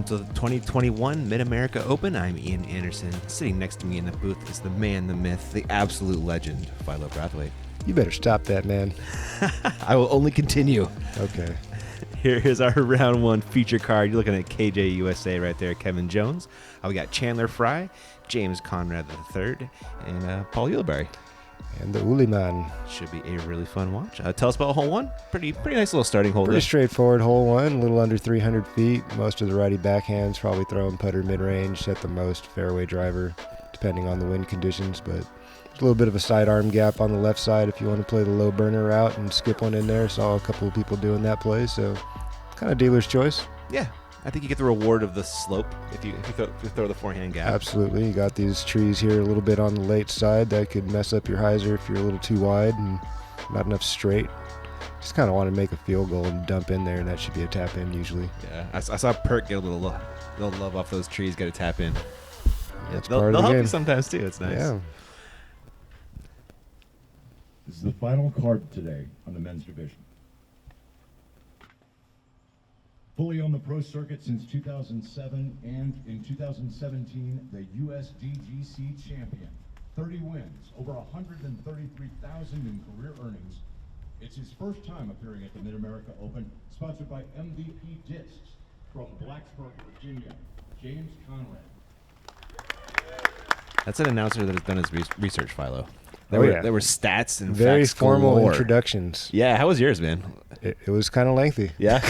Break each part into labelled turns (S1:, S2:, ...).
S1: to the 2021 Mid-America Open. I'm Ian Anderson. Sitting next to me in the booth is the man, the myth, the absolute legend, Philo Brathwaite.
S2: You better stop that, man.
S1: I will only continue.
S2: Okay.
S1: Here is our round one feature card. You're looking at KJ USA right there, Kevin Jones. We got Chandler Fry, James Conrad III, and Paul Ulibarri.
S2: And the Uliman.
S1: Should be a really fun watch. Tell us about hole one. Pretty nice little starting hole.
S2: Pretty straightforward hole one, a little under 300 feet. Most of the righty backhands probably throwing putter mid-range at the most, fairway driver, depending on the wind conditions. But a little bit of a sidearm gap on the left side if you want to play the low burner route and skip one in there. Saw a couple of people doing that play, so kind of dealer's choice.
S1: Yeah, I think you get the reward of the slope if you throw the forehand gap.
S2: Absolutely. You got these trees here a little bit on the late side that could mess up your hyzer if you're a little too wide and not enough straight. Just kind of want to make a field goal and dump in there, and that should be a tap in usually.
S1: Yeah, I saw Perk get a little love off those trees, get a tap in.
S2: That's
S1: they'll
S2: part of the
S1: help
S2: game.
S1: you sometimes too. It's nice.
S2: Yeah.
S3: This is the final card today on the men's division. Fully on the pro circuit since 2007 and in 2017, the USDGC champion. 30 wins, over 133,000 in career earnings. It's his first time appearing at the Mid-America Open, sponsored by MVP Discs from Blacksburg, Virginia, James Conrad.
S1: That's an announcer that has done his research, Philo.
S2: There
S1: were stats and
S2: very
S1: facts
S2: formal
S1: galore.
S2: introductions.
S1: Yeah, how was yours, man?
S2: It was kind of lengthy.
S1: Yeah,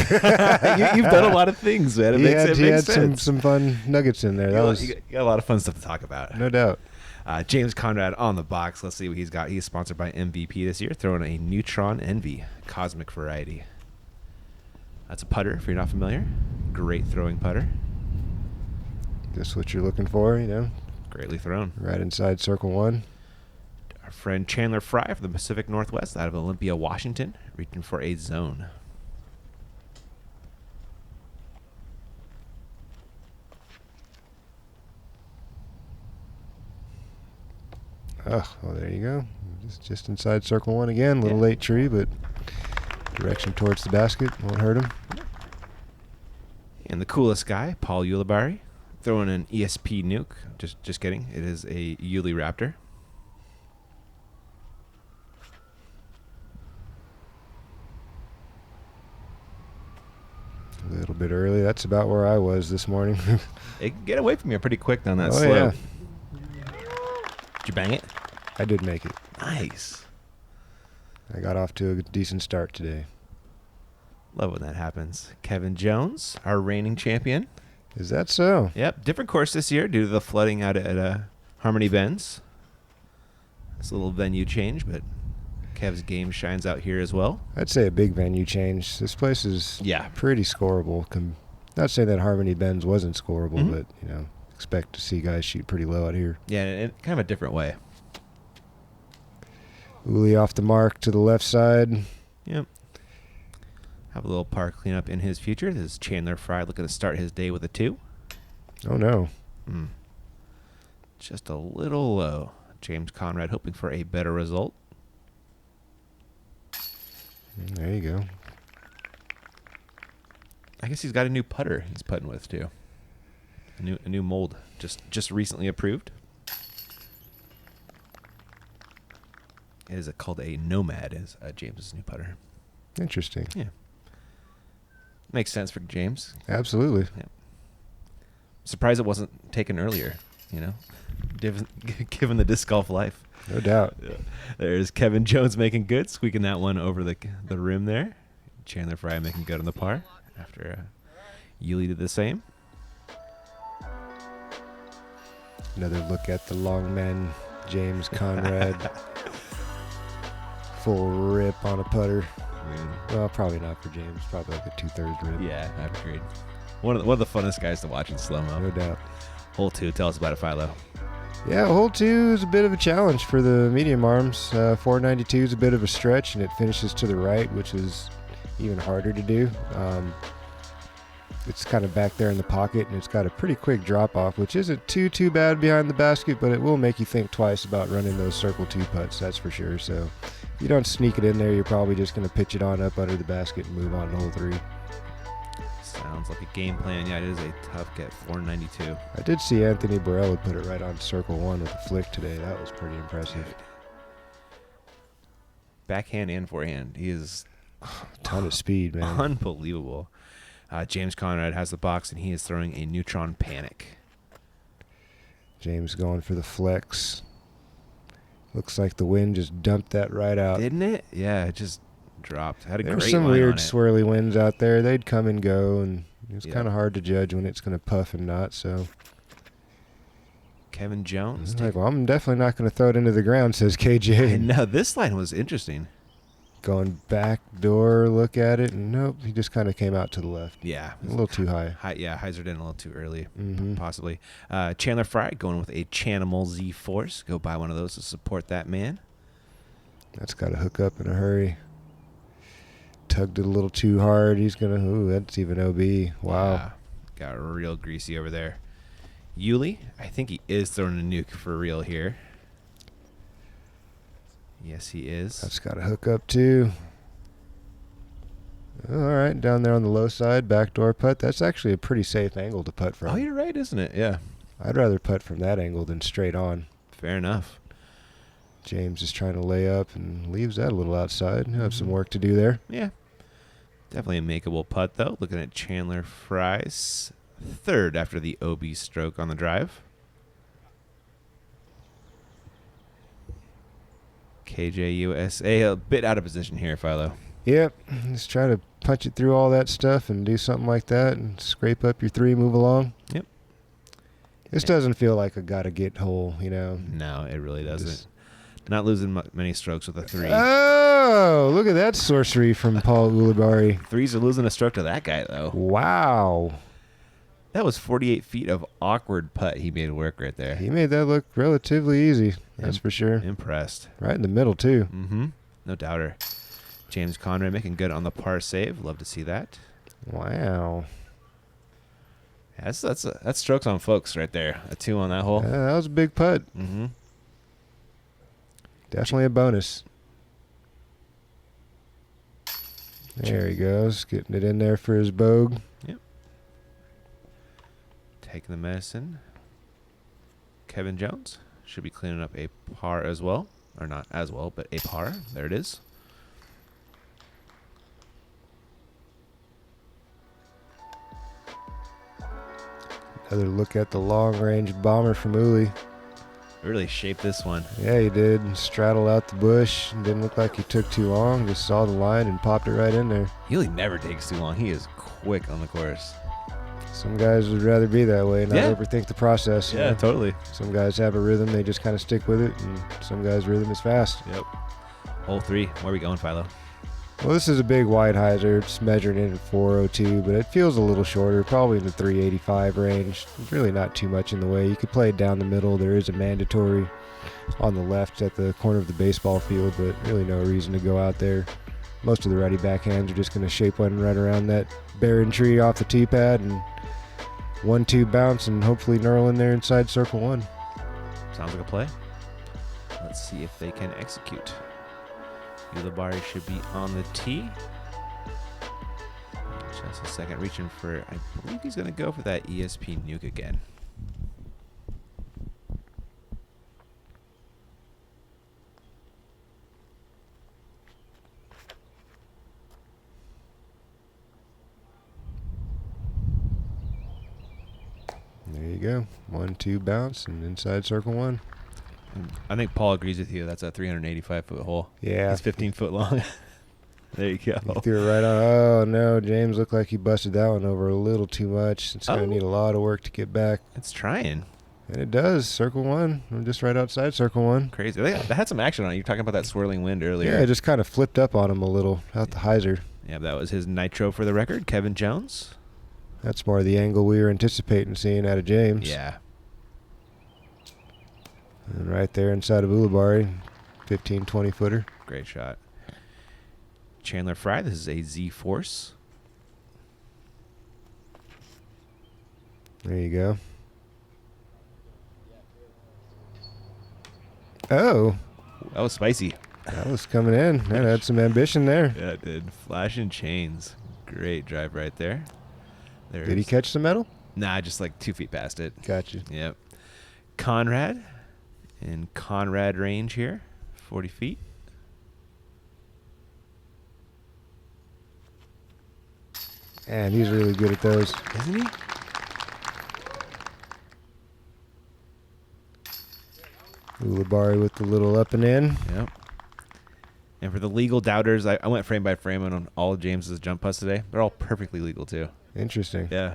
S1: you've done a lot of things, man. It makes sense.
S2: some fun nuggets in there.
S1: You got a lot of fun stuff to talk about.
S2: No doubt.
S1: James Conrad on the box. Let's see what he's got. He's sponsored by MVP this year, throwing a Neutron Envy Cosmic Variety. That's a putter, if you're not familiar. Great throwing putter.
S2: Just what you're looking for,
S1: Greatly thrown.
S2: Right inside circle one.
S1: Our friend Chandler Fry from the Pacific Northwest out of Olympia, Washington, reaching for a zone.
S2: Oh, well, there you go. Just inside circle one again. A little late tree, but direction towards the basket won't hurt him.
S1: And the coolest guy, Paul Ulibarri, throwing an ESP nuke. Just kidding. It is a Uli Raptor.
S2: A little bit early. That's about where I was this morning.
S1: It can get away from you pretty quick down that
S2: Oh,
S1: slope.
S2: yeah.
S1: Did you bang it?
S2: I did make it.
S1: Nice.
S2: I got off to a decent start today.
S1: Love when that happens. Kevin Jones, our reigning champion.
S2: Is that so?
S1: Yep, different course this year due to the flooding out at Harmony Bends. It's a little venue change, but Kev's game shines out here as well.
S2: I'd say a big venue change. This place is pretty scoreable. Not saying that Harmony Bends wasn't scoreable, but expect to see guys shoot pretty low out here.
S1: Yeah, in kind of a different way.
S2: Uli off the mark to the left side.
S1: Yep. Have a little par cleanup in his future. This is Chandler Fry looking to start his day with a 2.
S2: Oh, no.
S1: Just a little low. James Conrad hoping for a better result.
S2: There you go.
S1: I guess he's got a new putter he's putting with too. A new mold just recently approved. It is called a Nomad. Is James's new putter.
S2: Interesting.
S1: Yeah, makes sense for James.
S2: Absolutely.
S1: Yeah. Surprised it wasn't taken earlier. Given the disc golf life.
S2: No doubt.
S1: Yeah. There's Kevin Jones making good, squeaking that one over the rim there. Chandler Fry making good on the par after Uli did the same.
S2: Another look at the long man, James Conrad. Full rip on a putter. Well, probably not for James. Probably like a 2/3 rip.
S1: Yeah, I agreed. One of the funnest guys to watch in slow-mo.
S2: No doubt.
S1: Hole 2, tell us about it, Philo.
S2: Yeah, hole 2 is a bit of a challenge for the medium arms. 492 is a bit of a stretch, and it finishes to the right, which is even harder to do. It's kind of back there in the pocket, and it's got a pretty quick drop-off, which isn't too bad behind the basket, but it will make you think twice about running those circle 2 putts, that's for sure. So if you don't sneak it in there, you're probably just going to pitch it on up under the basket and move on to hole 3.
S1: Sounds like a game plan. Yeah, it is a tough get. 492.
S2: I did see Anthony Borelli put it right on circle 1 with a flick today. That was pretty impressive.
S1: Dude. Backhand and forehand. He is
S2: A ton of speed, man.
S1: unbelievable. James Conrad has the box, and he is throwing a neutron panic.
S2: James going for the flex. Looks like the wind just dumped that right out.
S1: Didn't it? Yeah, it just dropped. Had a
S2: There were
S1: great
S2: some
S1: line
S2: weird
S1: on it.
S2: swirly winds out there. They'd come and go, and it was
S1: Yep.
S2: kind of hard to judge when it's going to puff and not. So
S1: Kevin Jones.
S2: it's like, well, I'm definitely not going to throw it into the ground, says KJ.
S1: No, this line was interesting.
S2: Going back door, look at it, and nope, he just kind of came out to the left.
S1: Yeah.
S2: A little too high.
S1: Yeah, hyzered in a little too early,
S2: Mhm.
S1: possibly. Chandler Fry going with a Chanimal Z Force. Go buy one of those to support that man.
S2: That's got to hook up in a hurry. Tugged it a little too hard. He's going to, ooh, that's even OB. Wow.
S1: Yeah, got real greasy over there. Uli, I think he is throwing a nuke for real here. Yes, he is.
S2: That's got to hook up too. All right, down there on the low side, backdoor putt. That's actually a pretty safe angle to putt from.
S1: Oh, you're right, isn't it? Yeah.
S2: I'd rather putt from that angle than straight on.
S1: Fair enough.
S2: James is trying to lay up and leaves that a little outside. He'll have some work to do there.
S1: Yeah. Definitely a makeable putt, though. Looking at Chandler Fry's third after the OB stroke on the drive. KJUSA a bit out of position here, Philo.
S2: Yep, just try to punch it through all that stuff and do something like that and scrape up your 3, move along.
S1: Yep.
S2: This doesn't feel like a gotta-get hole, you know.
S1: No, it really doesn't.
S2: Just-
S1: Not losing many strokes with a 3.
S2: Oh, look at that sorcery from Paul Ulibarri.
S1: 3s are losing a stroke to that guy, though.
S2: Wow.
S1: That was 48 feet of awkward putt he made work right there.
S2: He made that look relatively easy, that's for sure.
S1: Impressed.
S2: Right in the middle, too.
S1: Mm-hmm. No doubter. James Conrad making good on the par save. Love to see that.
S2: Wow.
S1: Yeah, that's strokes on folks right there. A 2 on that hole.
S2: Yeah, that was a big putt.
S1: Mm-hmm.
S2: Definitely a bonus. There he goes, getting it in there for his bogue.
S1: Yep. Taking the medicine. Kevin Jones should be cleaning up a par as well. Or not as well, but a par. There it is.
S2: Another look at the long-range bomber from Uli.
S1: Really shaped this one.
S2: Yeah, he did. Straddled out the bush. Didn't look like he took too long. Just saw the line and popped it right in there.
S1: He really never takes too long. He is quick on the course.
S2: Some guys would rather be that way, not
S1: Yeah.
S2: overthink the process. you know?
S1: Totally.
S2: Some guys have a rhythm, they just kind of stick with it, and some guys' rhythm is fast.
S1: Yep. Hole 3. Where are we going, Philo?
S2: Well, this is a big wide hyzer. It's measured in at 402, but it feels a little shorter, probably in the 385 range. Really not too much in the way. You could play it down the middle. There is a mandatory on the left at the corner of the baseball field, but really no reason to go out there. Most of the righty backhands are just going to shape one right around that barren tree off the tee pad and 1-2 bounce and hopefully knurl in there inside circle 1.
S1: Sounds like a play. Let's see if they can execute. Ulibarri should be on the tee. Just a second, reaching for, I believe he's going to go for that ESP nuke again.
S2: There you go. 1-2 bounce and inside circle 1.
S1: And I think Paul agrees with you. That's a 385-foot hole.
S2: Yeah.
S1: It's 15 foot long. There you
S2: He
S1: go.
S2: threw it right on. Oh, no. James looked like he busted that one over a little too much. It's going to need a lot of work to get back.
S1: It's trying.
S2: And it does. Circle 1. We're just right outside circle 1.
S1: Crazy. They had some action on it. You were talking about that swirling wind earlier.
S2: Yeah, it just kind of flipped up on him a little out the hyzer.
S1: Yeah, that was his nitro for the record. Kevin Jones.
S2: That's more the angle we were anticipating seeing out of James.
S1: Yeah.
S2: And right there inside of Ulibarri, 15, 20-footer.
S1: Great shot. Chandler Fry. This is a Z Force.
S2: There you go. Oh,
S1: That was spicy.
S2: that was coming in. That had some ambition there.
S1: Yeah, it did. Flashing chains. Great drive right there.
S2: Did he catch the medal?
S1: Nah, just like 2 feet past it.
S2: Gotcha.
S1: Yep. Conrad in Conrad range here, 40 feet.
S2: And he's really good at those.
S1: Isn't he?
S2: Ulibarri with the little up and in.
S1: Yep. And for the legal doubters, I went frame by frame on all of James's jump putts today. They're all perfectly legal too.
S2: Interesting.
S1: Yeah.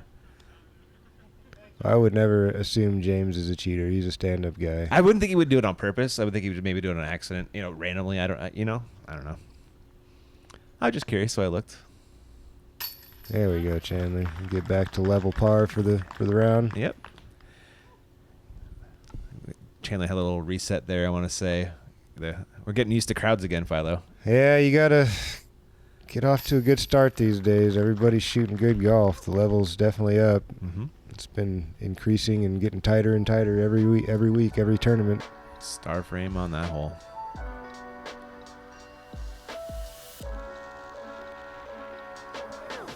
S2: I would never assume James is a cheater. He's a stand-up guy.
S1: I wouldn't think he would do it on purpose. I would think he would maybe do it on accident, randomly. I don't know. I was just curious, so I looked.
S2: There we go, Chandler. Get back to level par for the round.
S1: Yep. Chandler had a little reset there, I want to say. We're getting used to crowds again, Philo.
S2: Yeah, you got to get off to a good start these days. Everybody's shooting good golf. The level's definitely up.
S1: Mm-hmm.
S2: It's been increasing and getting tighter and tighter every week, every tournament.
S1: Star frame on that hole.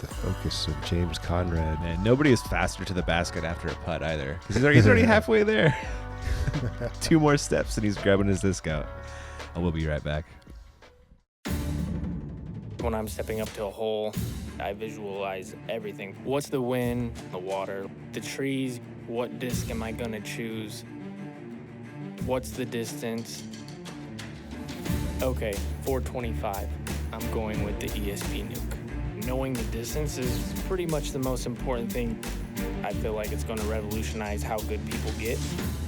S2: The focus of James Conrad.
S1: Man, nobody is faster to the basket after a putt either. He's already halfway there. 2 more steps and he's grabbing his disc out. I will be right back.
S4: When I'm stepping up to a hole, I visualize everything. What's the wind, the water, the trees? What disc am I gonna choose? What's the distance? Okay, 425. I'm going with the ESP Nuke. Knowing the distance is pretty much the most important thing. I feel like it's going to revolutionize how good people get.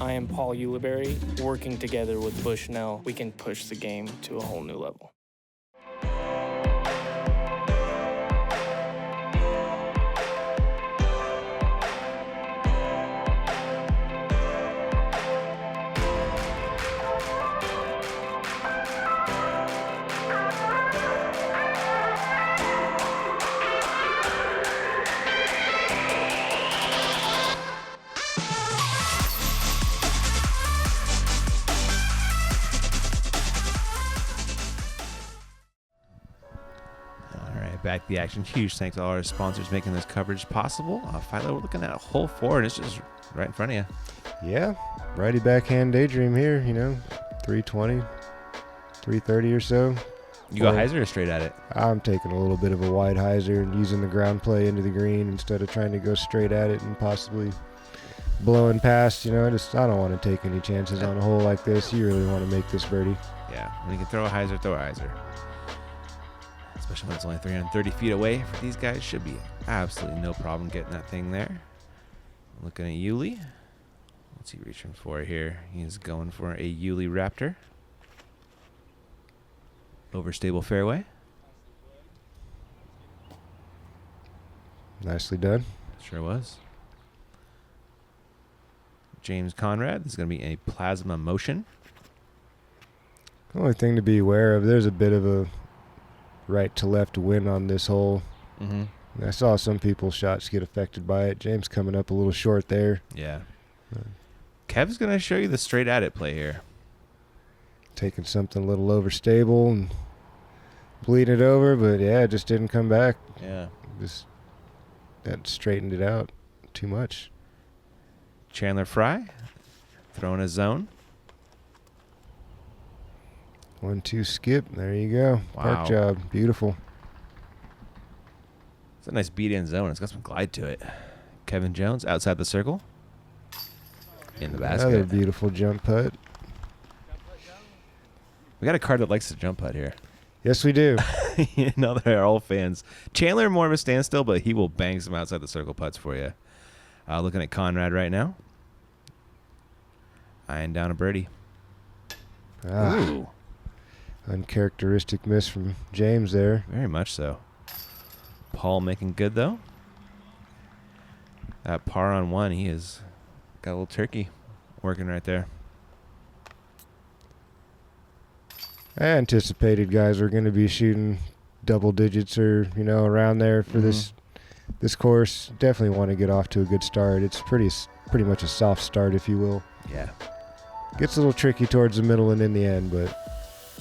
S4: I am Paul Ulibarri. Working together with Bushnell, we can push the game to a whole new level.
S1: Back to the action. Huge thanks to all our sponsors making this coverage possible. Philo, we're looking at hole 4, and it's just right in front of you.
S2: Yeah, righty backhand daydream here, 320, 330 or so.
S1: You go hyzer or straight at it?
S2: I'm taking a little bit of a wide hyzer and using the ground play into the green instead of trying to go straight at it and possibly blowing past. I don't want to take any chances on a hole like this. You really want to make this birdie.
S1: Yeah, when you can throw a hyzer, throw a hyzer. Especially when it's only 330 feet away. For these guys, should be absolutely no problem getting that thing there. Looking at Yuli. What's he reaching for here? He's going for a Yuli Raptor. Overstable fairway.
S2: Nicely done.
S1: Sure was. James Conrad. This is going to be a plasma motion.
S2: The only thing to be aware of, there's a bit of a right to left wind on this hole.
S1: Mm-hmm.
S2: I saw some people's shots get affected by it. James coming up a little short there.
S1: Yeah. Kev's going to show you the straight at it play here.
S2: Taking something a little overstable and bleeding it over, but yeah, it just didn't come back.
S1: Yeah.
S2: Just that straightened it out too much.
S1: Chandler Fry throwing a zone.
S2: 1-2 skip. There you go.
S1: Wow.
S2: Park job. Beautiful.
S1: It's a nice beat in zone. It's got some glide to it. Kevin Jones outside the circle. In the basket.
S2: Another beautiful jump putt.
S1: We got a card that likes to jump putt here.
S2: Yes, we do.
S1: They're all fans. Chandler more of a standstill, but he will bang some outside the circle putts for you. Looking at Conrad right now. Eyeing down a birdie. Ooh.
S2: Uncharacteristic miss from James there.
S1: Very much so. Paul making good, though. That par on 1, he has got a little turkey working right there.
S2: I anticipated guys were going to be shooting double digits or, around there for this course. Definitely want to get off to a good start. It's pretty much a soft start, if you will.
S1: Yeah.
S2: Gets a little tricky towards the middle and in the end, but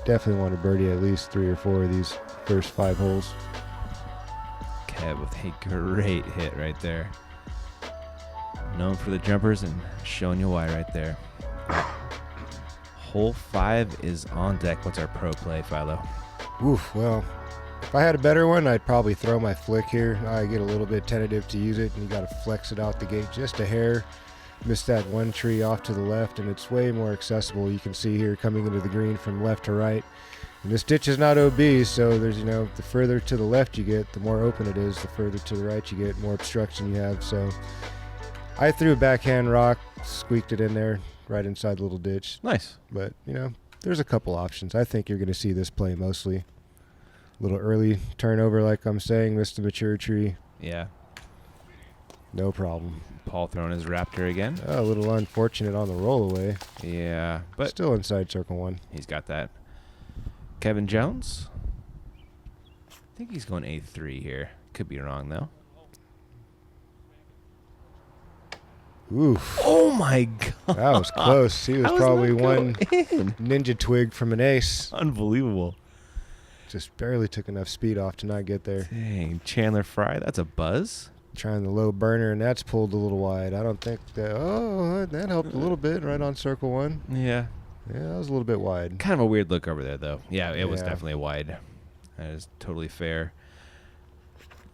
S2: definitely want to birdie at least 3 or 4 of these first 5 holes.
S1: Kev ahead with a great hit right there. Known for the jumpers and showing you why right there. Hole 5 is on deck. What's our pro play, Philo?
S2: Oof, well, if I had a better one, I'd probably throw my flick here. I get a little bit tentative to use it, and you got to flex it out the gate just a hair. Missed that one tree off to the left, and it's way more accessible. You can see here coming into the green from left to right. And this ditch is not OB, so there's, the further to the left you get, the more open it is. The further to the right you get, more obstruction you have. So I threw a backhand rock, squeaked it in there, right inside the little ditch.
S1: Nice.
S2: But, there's a couple options. I think you're going to see this play mostly. Little early turnover, like I'm saying, missed the mature tree.
S1: Yeah.
S2: No problem.
S1: Paul throwing his Raptor again.
S2: A little unfortunate on the rollaway.
S1: Yeah, but
S2: Still inside circle 1.
S1: he's got that. Kevin Jones. I think he's going A3 here. Could be wrong, though.
S2: Oof.
S1: Oh, my God.
S2: That was close. He was
S1: How does
S2: probably
S1: that go
S2: one
S1: in?
S2: ninja twig from an ace.
S1: Unbelievable.
S2: Just barely took enough speed off to not get there.
S1: Dang, Chandler Fry, that's a buzz.
S2: Trying the low burner, and that's pulled a little wide. I don't think that... Oh, that helped a little bit right on circle 1.
S1: Yeah.
S2: Yeah, that was a little bit wide.
S1: Kind of a weird look over there, though. Yeah, it was
S2: Yeah.
S1: definitely wide. That is totally fair.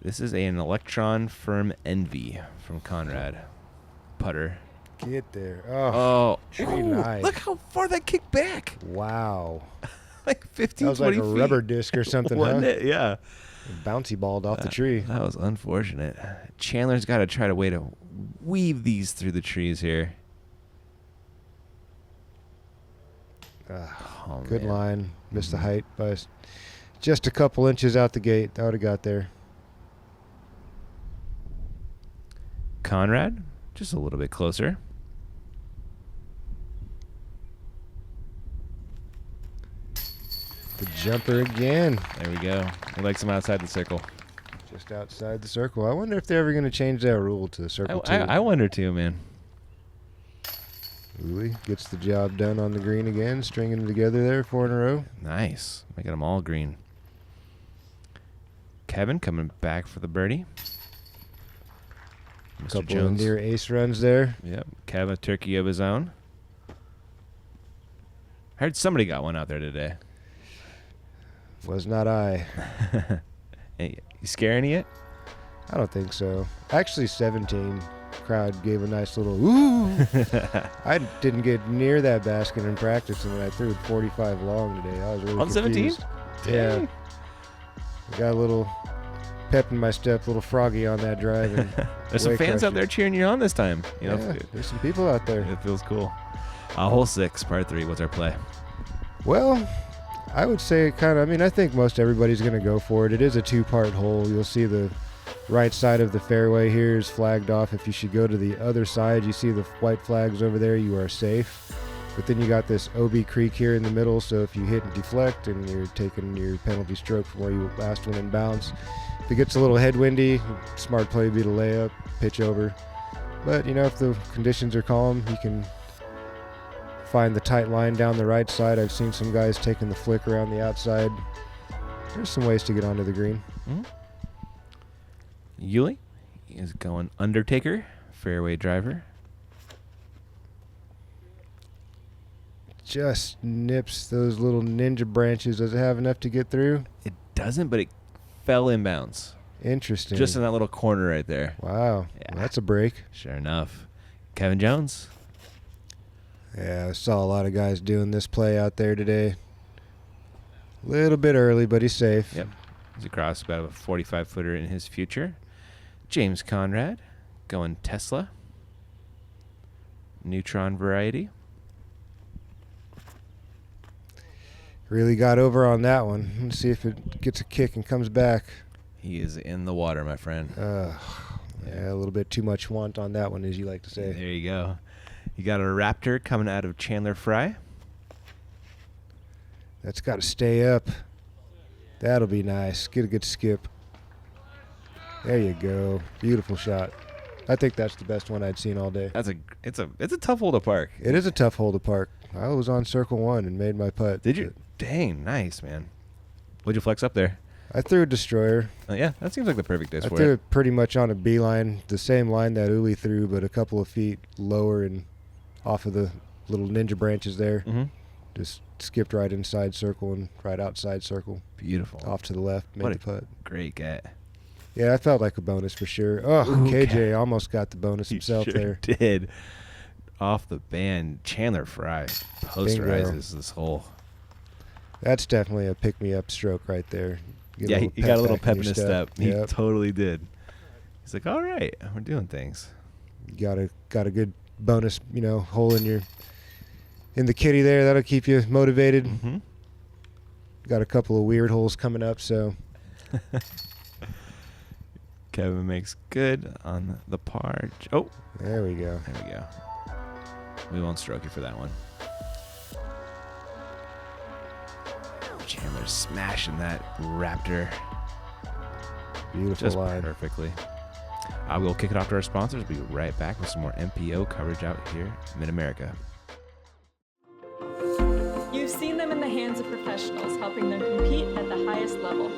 S1: This is an Electron Firm Envy from Conrad. Putter.
S2: Get there.
S1: Oh,
S2: tree
S1: ooh,
S2: nice.
S1: look how far that kicked back.
S2: Wow.
S1: Like 15,
S2: That was like
S1: 20
S2: a
S1: feet.
S2: rubber disc or something, huh?
S1: Wasn't it? Yeah.
S2: Bouncy balled off the tree.
S1: That was unfortunate. Chandler's got to try to way to weave these through the trees here. Oh,
S2: Good
S1: man.
S2: line. Missed the height by just a couple inches out the gate. That would have got there.
S1: Conrad, just a little bit closer.
S2: The jumper again.
S1: There we go. He likes him outside the circle.
S2: Just outside the circle. I wonder if they're ever going to change that rule to circle 2.
S1: I wonder too, man.
S2: Uli gets the job done on the green again, stringing them together there 4 in a row.
S1: Nice. Making them all green. Kevin coming back for the birdie. Mr.
S2: Couple of
S1: Jones.
S2: near ace runs there.
S1: Yep. Kevin, a turkey of his own. I heard somebody got one out there today.
S2: Was not I.
S1: Hey, you scaring yet?
S2: I don't think so. Actually, 17. Crowd gave a nice little ooh. I didn't get near that basket in practice, and when I threw it 45 long today, I was really
S1: On 17?
S2: confused. Yeah. I got a little pep in my step, a little froggy on that drive. And
S1: There's some
S2: way
S1: fans out
S2: crushed
S1: there
S2: it.
S1: cheering you on this time. You know,
S2: Yeah, there's some people out there.
S1: it feels cool. Hole 6, par 3. What's our play?
S2: Well, I would say I think most everybody's going to go for it. It is a 2-part hole. You'll see the right side of the fairway here is flagged off. If you should go to the other side, you see the white flags over there, you are safe. But then you got this OB creek here in the middle, so if you hit and deflect and you're taking your penalty stroke from where you last went in bounds, if it gets a little headwindy, smart play would be to lay up, pitch over. But, if the conditions are calm, you can find the tight line down the right side. I've seen some guys taking the flick around the outside. There's some ways to get onto the green.
S1: Uli is going Undertaker, fairway driver.
S2: Just nips those little ninja branches. Does it have enough to get through?
S1: It doesn't, but it fell inbounds.
S2: Interesting.
S1: Just in that little corner right there.
S2: Wow.
S1: Yeah.
S2: Well, that's a break.
S1: Sure enough. Kevin Jones.
S2: Yeah, I saw a lot of guys doing this play out there today. Little bit early, but he's safe.
S1: Yep. He's across about a 45-footer in his future. James Conrad going Tesla. Neutron variety.
S2: Really got over on that one. Let's see if it gets a kick and comes back.
S1: He is in the water, my friend.
S2: Yeah, a little bit too much want on that one, as you like to say.
S1: There you go. You got a Raptor coming out of Chandler Fry.
S2: That's got to stay up. That'll be nice. Get a good skip. There you go. Beautiful shot. I think that's the best one I'd seen all day.
S1: It's a tough hole to park.
S2: It is a tough hole to park. I was on circle 1 and made my putt.
S1: Did you? Dang, nice, man. What'd you flex up there?
S2: I threw a destroyer.
S1: Yeah, that seems like the perfect disc
S2: I
S1: for
S2: threw
S1: it.
S2: it pretty much on a beeline, the same line that Uli threw, but a couple of feet lower and off of the little ninja branches there.
S1: Mm-hmm.
S2: Just skipped right inside circle and right outside circle.
S1: Beautiful.
S2: Off to the left, made
S1: What
S2: the putt.
S1: Great get.
S2: Yeah, that felt like a bonus for sure. Oh,
S1: Ooh,
S2: KJ almost got the bonus
S1: He
S2: himself
S1: sure
S2: there.
S1: did. Off the band, Chandler Fry posterizes this hole.
S2: That's definitely a pick-me-up stroke right there. Get
S1: Yeah, he got a little
S2: back
S1: pep in his step. He
S2: Yep.
S1: totally did. He's like, all right, we're doing things.
S2: Got a good bonus, hole in the kitty there. That'll keep you motivated.
S1: Mm-hmm.
S2: Got a couple of weird holes coming up, so
S1: Kevin makes good on the par. Oh,
S2: there we go.
S1: there we go. We won't stroke you for that one. Chandler's smashing that Raptor
S2: Beautiful
S1: just
S2: line.
S1: perfectly. We'll kick it off to our sponsors. We'll be right back with some more MPO coverage out here in Mid-America.
S5: You've seen them in the hands of professionals, helping them compete at the highest level.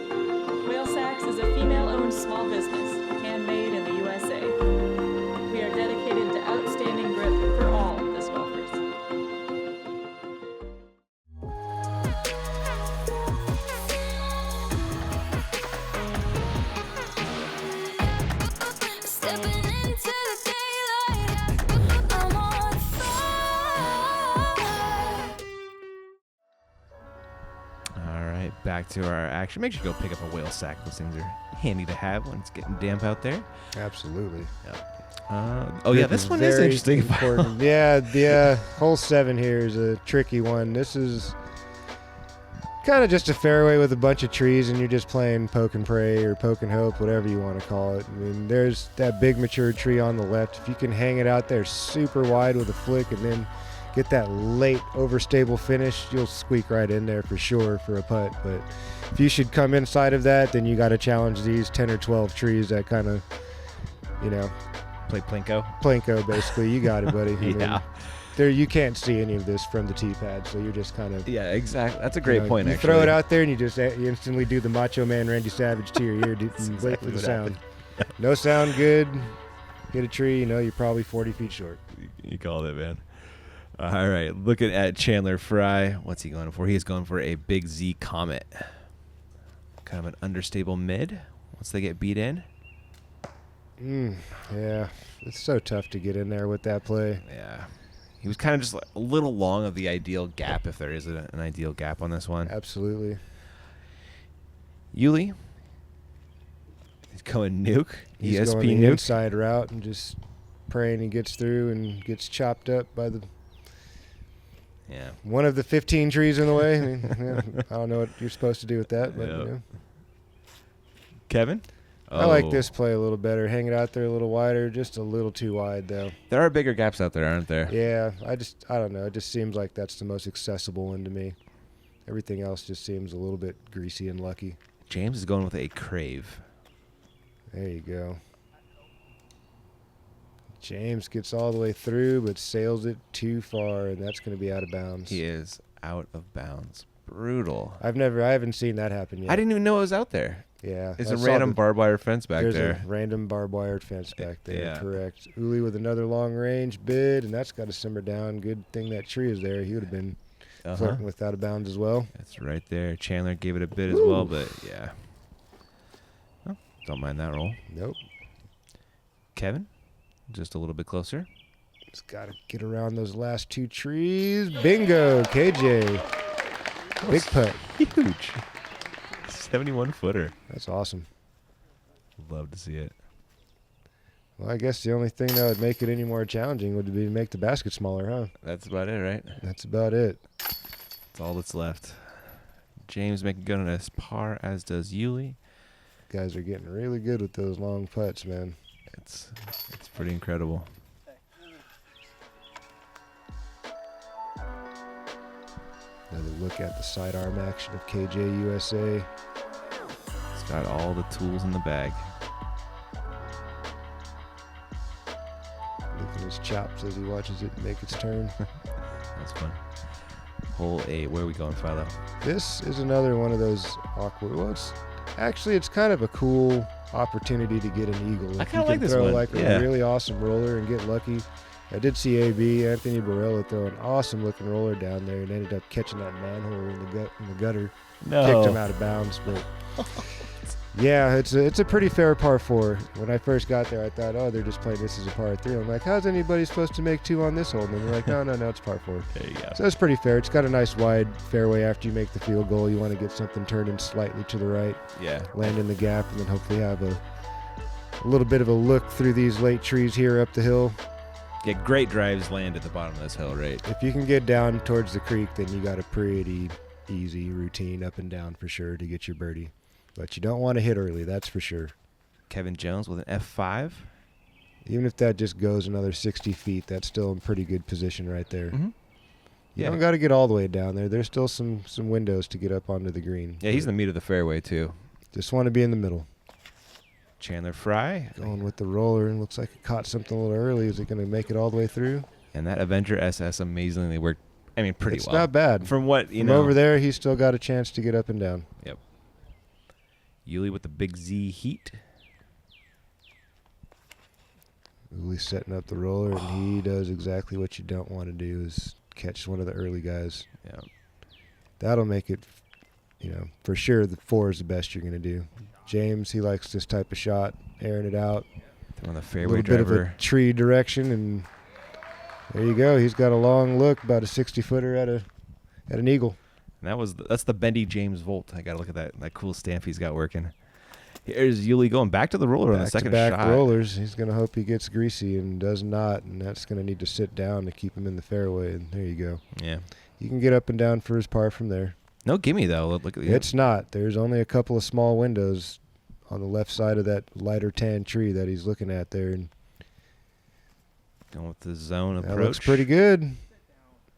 S5: Whale Sacks is a female-owned small business, handmade in the USA. We are dedicated to outstanding grip for all disc golfers.
S6: Stepping into the daylight, I'm on fire.
S1: All right, back to our action. Make sure you go pick up a whale sack. Those things are handy to have when it's getting damp out there.
S2: Absolutely.
S1: This one is
S2: Very
S1: interesting.
S2: important. Yeah. Hole 7 here is a tricky one. This is kind of just a fairway with a bunch of trees, and you're just playing poke and pray or poke and hope, whatever you want to call it. I mean, there's that big mature tree on the left. If you can hang it out there super wide with a flick and then get that late overstable finish, you'll squeak right in there for sure for a putt. But if you should come inside of that, then you got to challenge these 10 or 12 trees that kind of,
S1: Play plinko.
S2: plinko basically. You got it, buddy. I mean,
S1: Yeah.
S2: there you can't see any of this from the tee pad, so you're just kind of
S1: Yeah, exactly. That's a great point.
S2: You
S1: Actually,
S2: throw it out there and you instantly do the Macho Man Randy Savage to your ear and wait
S1: exactly
S2: for the
S1: what
S2: sound.
S1: happened.
S2: No sound good. Hit a tree, you're probably 40 feet short.
S1: You called it, man. All right, looking at Chandler Fry. What's he going for? He is going for a Big Z Comet. Kind of an understable mid. Once they get beat in.
S2: Yeah, it's so tough to get in there with that play.
S1: Yeah. He was kind of just like a little long of the ideal gap, if there is an ideal gap on this one.
S2: Absolutely.
S1: Uli. He's going nuke.
S2: He's
S1: ESP
S2: going the
S1: nuke.
S2: inside route and just praying he gets through and gets chopped up by
S1: Yeah.
S2: one of the 15 trees in the way. I mean, I don't know what you're supposed to do with that, but
S1: Yep. Kevin?
S2: I like
S1: Oh.
S2: this play a little better. Hang it out there a little wider, just a little too wide though.
S1: There are bigger gaps out there, aren't there?
S2: Yeah, I don't know. It just seems like that's the most accessible one to me. Everything else just seems a little bit greasy and lucky.
S1: James is going with a crave.
S2: There you go. James gets all the way through, but sails it too far, and that's going to be out of bounds.
S1: He is out of bounds. Brutal.
S2: I haven't seen that happen yet.
S1: I didn't even know it was out there.
S2: Yeah.
S1: It's
S2: I
S1: a
S2: saw
S1: random
S2: the-
S1: barbed wire fence back
S2: There's
S1: there.
S2: a random barbed wire fence back there.
S1: Yeah.
S2: Correct. Uli with another long range bid, and that's got to simmer down. Good thing that tree is there. He would have been flirting with out of bounds as well.
S1: That's right there. Chandler gave it a bit as well, but yeah. Well, don't mind that roll.
S2: Nope.
S1: Kevin, just a little bit closer.
S2: Just got to get around those last two trees. Bingo, KJ. Big putt.
S1: Huge. 71 footer.
S2: That's awesome.
S1: Love to see it.
S2: Well, I guess the only thing that would make it any more challenging would be to make the basket smaller, huh?
S1: That's about it, right?
S2: That's about it.
S1: That's all that's left. James making good on his par, as does Uli.
S2: Guys are getting really good with those long putts, man.
S1: It's pretty incredible.
S2: Another look at the sidearm action of KJ USA.
S1: It's got all the tools in the bag.
S2: Licking his chops as he watches it make its turn.
S1: That's fun. Hole 8. Where are we going, Philo?
S2: This is another one of those awkward. Well, Actually, it's kind of a cool opportunity to get an eagle.
S1: I
S2: If
S1: kinda
S2: you
S1: like
S2: can
S1: this
S2: throw
S1: one.
S2: like
S1: Yeah.
S2: a really awesome roller and get lucky. I did see Anthony Barella throw an awesome looking roller down there and ended up catching that manhole in the gutter.
S1: No.
S2: Kicked him out of bounds, but yeah, it's a pretty fair par 4. When I first got there, I thought, oh, they're just playing this as a par 3. I'm like, how's anybody supposed to make 2 on this hole? And they're like, no, it's par 4.
S1: There you go.
S2: So it's pretty fair. It's got a nice wide fairway after you make the field goal. You want to get something turning slightly to the right,
S1: Yeah.
S2: land in the gap, and then hopefully have a little bit of a look through these late trees here up the hill.
S1: Get great drives land at the bottom of this hill, right?
S2: If you can get down towards the creek, then you got a pretty easy routine up and down for sure to get your birdie. But you don't want to hit early, that's for sure.
S1: Kevin Jones with an F5.
S2: Even if that just goes another 60 feet, that's still in pretty good position right there.
S1: Mm-hmm.
S2: You
S1: Yeah.
S2: don't got to get all the way down there. There's still some windows to get up onto the green.
S1: Yeah, he's in the meat of the fairway, too.
S2: Just want to be in the middle.
S1: Chandler Fry.
S2: Going with the roller, and looks like it caught something a little early. Is it going to make it all the way through?
S1: And that Avenger SS amazingly worked, pretty
S2: It's
S1: well.
S2: not bad.
S1: From what,
S2: From over there, he's still got a chance to get up and down.
S1: Yep. Yuli with the big Z heat.
S2: Uli's setting up the roller, and he does exactly what you don't want to do is catch one of the early guys.
S1: Yeah.
S2: That'll make it, for sure the 4 is the best you're going to do. James, he likes this type of shot, airing it out.
S1: On the
S2: A
S1: fairway
S2: little bit of
S1: driver.
S2: a tree direction, and there you go. He's got a long look, about a 60-footer at an eagle.
S1: And that's the Bendy James Volt. I got to look at that cool stamp he's got working. Here's Yuli going back to the roller on the second
S2: Back-to-back
S1: shot.
S2: rollers. He's going to hope he gets greasy and does not, and that's going to need to sit down to keep him in the fairway, and there you go.
S1: Yeah.
S2: You can get up and down for his par from there.
S1: No gimme, though. Look at the
S2: It's not. There's only a couple of small windows on the left side of that lighter tan tree that he's looking at there, and
S1: going with the zone approach.
S2: that looks pretty good.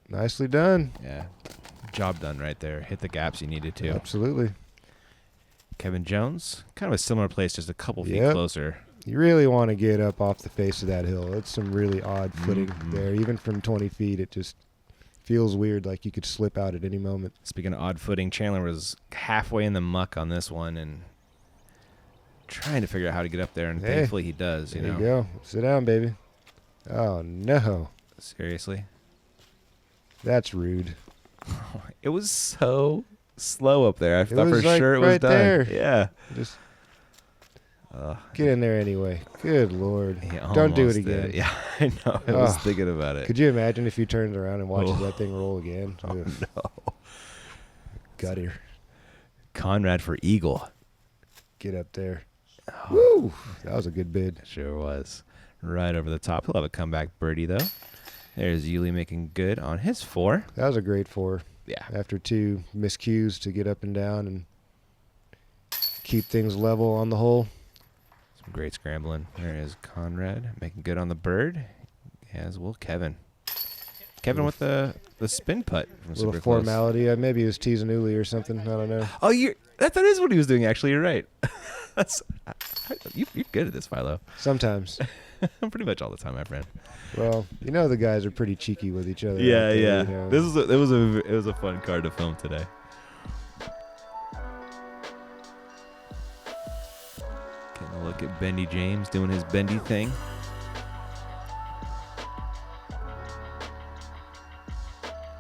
S2: Nicely done.
S1: Yeah. Job done right there. Hit the gaps you needed to.
S2: Absolutely.
S1: Kevin Jones, kind of a similar place, just a couple feet
S2: Yep.
S1: closer.
S2: You really want to get up off the face of that hill. It's some really odd footing
S1: Mhm.
S2: there. Even from 20 feet, it just feels weird, like you could slip out at any moment.
S1: Speaking of odd footing, Chandler was halfway in the muck on this one and trying to figure out how to get up there, and
S2: Hey,
S1: thankfully he does.
S2: There
S1: You know,
S2: you go. Sit down, baby. Oh, no.
S1: seriously,
S2: That's rude.
S1: it was so slow up there. I thought for
S2: was, like,
S1: sure it was
S2: right
S1: done.
S2: there.
S1: Yeah.
S2: Just get in there anyway. Good Lord.
S1: He
S2: Don't do it
S1: almost
S2: again.
S1: did. Yeah, I know. I was
S2: Ugh.
S1: thinking about it.
S2: Could you imagine if he turns around and watches
S1: Oh.
S2: that thing roll again?
S1: Oh,
S2: Ugh.
S1: no.
S2: Gutter.
S1: Conrad for Eagle.
S2: Get up there.
S1: Oh.
S2: Woo! That was a good bid.
S1: Sure was. Right over the top. He'll have a comeback birdie, though. There's Yuli making good on his 4.
S2: That was a great 4.
S1: Yeah.
S2: After 2 miscues to get up and down and keep things level on the hole.
S1: Some great scrambling. There is Conrad making good on the bird, as will Kevin. Kevin with the spin putt from
S2: A little
S1: super close.
S2: formality. Maybe he was teasing Uli or something. I don't know.
S1: Oh, that is what he was doing. Actually, you're right. You're good at this, Philo.
S2: Sometimes.
S1: Pretty much all the time, my friend.
S2: Well, the guys are pretty cheeky with each other.
S1: Yeah,
S2: out there,
S1: yeah.
S2: you know.
S1: It was a fun card to film today. Getting a look at Bendy James doing his bendy thing.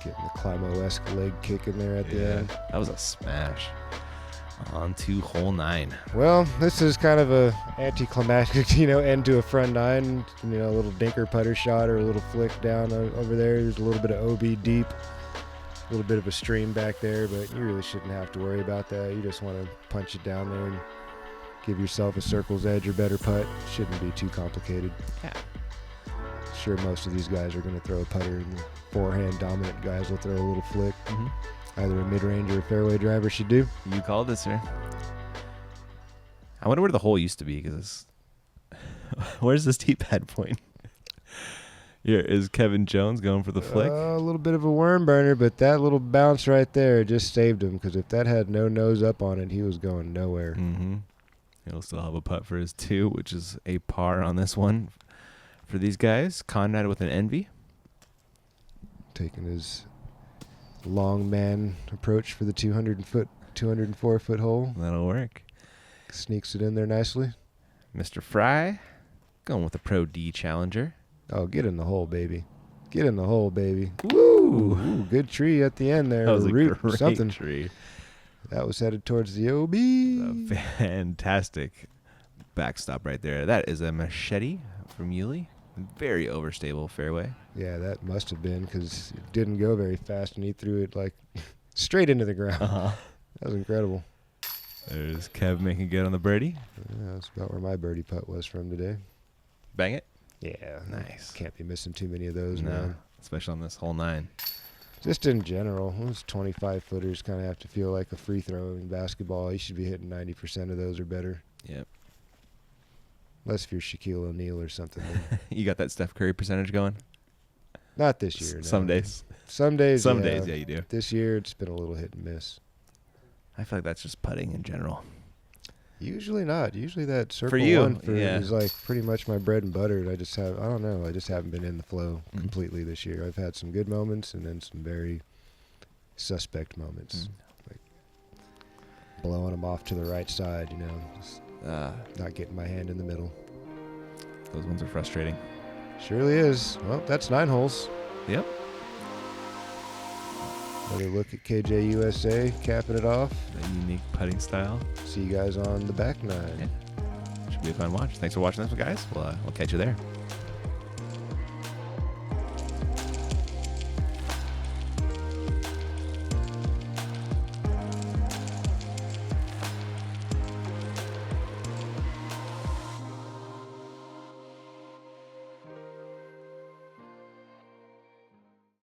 S2: Getting the Climo-esque leg kick in there at the end.
S1: That was a smash. On to hole 9.
S2: Well, this is kind of a anticlimactic, end to a front 9. A little dinker putter shot or a little flick down over there. There's a little bit of OB deep, a little bit of a stream back there, but you really shouldn't have to worry about that. You just want to punch it down there and give yourself a circle's edge or better putt. Shouldn't be too complicated.
S1: Yeah.
S2: Sure, most of these guys are going to throw a putter, and the forehand dominant guys will throw a little flick.
S1: Mm-hmm.
S2: Either a mid-range or a fairway driver should do.
S1: You called it, sir. I wonder where the hole used to be, because where's this tee pad point? Here is Kevin Jones going for the flick.
S2: A little bit of a worm burner, but that little bounce right there just saved him, because if that had no nose up on it, he was going nowhere.
S1: Mm-hmm. He'll still have a putt for his 2, which is a par on this one for these guys. Conrad with an envy.
S2: Taking his long man approach for the 204-foot hole.
S1: That'll work.
S2: Sneaks it in there nicely.
S1: Mr. Fry going with the Pro D Challenger.
S2: Oh, get in the hole, baby. Get in the hole, baby. Woo! Ooh, good tree at the end there.
S1: That was a
S2: root,
S1: great
S2: something.
S1: tree.
S2: That was headed towards the OB.
S1: A fantastic backstop right there. That is a machete from Yuli. Very overstable fairway.
S2: Yeah, that must have been because it didn't go very fast, and he threw it like straight into the ground.
S1: Uh-huh.
S2: That was incredible.
S1: There's Kev making good on the birdie.
S2: Yeah, that's about where my birdie putt was from today.
S1: Bang it.
S2: Yeah,
S1: Nice.
S2: Can't be missing too many of those,
S1: No,
S2: man.
S1: especially on this hole 9.
S2: Just in general, those 25-footers kind of have to feel like a free throw in basketball. You should be hitting 90% of those or better.
S1: Yep.
S2: Unless if you're Shaquille O'Neal or something. then.
S1: You got that Steph Curry percentage going?
S2: Not this year, no.
S1: Some days.
S2: Some days,
S1: Some
S2: yeah.
S1: days, yeah, you do.
S2: This year, it's been a little hit and miss.
S1: I feel like that's just putting in general.
S2: Usually not. Usually that circle
S1: you,
S2: one
S1: yeah.
S2: is like pretty much my bread and butter. I don't know. I just haven't been in the flow
S1: Mm.
S2: completely this year. I've had some good moments and then some very suspect moments. Like blowing them off to the right side, just not getting my hand in the middle.
S1: Those ones are frustrating.
S2: Surely is. Well, that's 9 holes.
S1: Yep.
S2: Another look at KJ USA, capping it off.
S1: A unique putting style.
S2: See you guys on the back 9.
S1: Yeah. Should be a fun watch. Thanks for watching this one, guys. We'll catch you there.